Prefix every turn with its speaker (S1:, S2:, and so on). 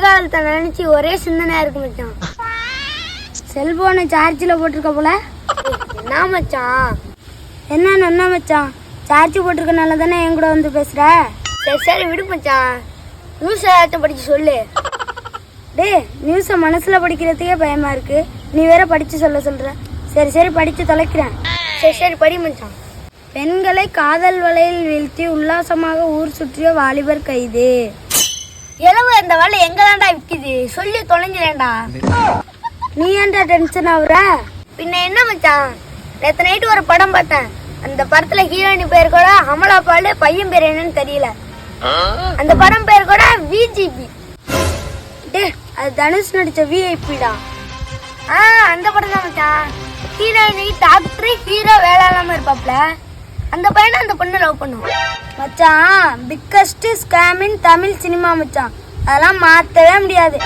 S1: எதிர்காலத்தை நினைச்சு ஒரே சிந்தனையா இருக்கு மச்சான். செல்போனை சார்ஜில் போட்டிருக்க போல. என்ன மச்சான்? என்ன மச்சான்? சார்ஜ் போட்டிருக்கனால தானே என் கூட வந்து பேசுற. சரி விடு மச்சான். நியூஸ் ஏதாச்சும் படிச்சு சொல்லு. டே, நியூஸை மனசுல படிக்கிறதுக்கே பயமா இருக்கு, நீ வேற படிச்சு சொல்ற. சரி படிச்சு தொலைக்கிறேன். சரி படி மச்சான். பெண்களை காதல் வலையில் வீழ்த்தி உல்லாசமாக ஊர் சுற்றிய வாலிபர் கைது. எளவு அந்த வலை எங்க தான்டா விக்குது, சொல்லி தொலைஞ்சிடா. நீ ஏன்டா டென்ஷன் ஆகுற? பின்ன என்ன மச்சான், நேற்று நைட்டு ஒரு படம் பார்த்தேன். அந்த படத்துல ஹீரோயினி பேர் கூட அமலா பாலு, பையன் பேர் என்னன்னு தெரியல. அந்த படம் பேர் கூட விஜிபி. டே, அது தனுஷ் நடிச்ச விஐபிடா. அந்த படம் தான் மச்சான். ஹீரோயினி டாக்டர், ஹீரோ வேலை இல்லாம இருப்பாப்ல. அந்த பையனை அந்த பொண்ணு லவ் பண்ணும் மச்சான். பிக்கஸ்ட் ஸ்கேம் இன் தமிழ் சினிமா மச்சான். அதெல்லாம் மாத்தவே முடியாது.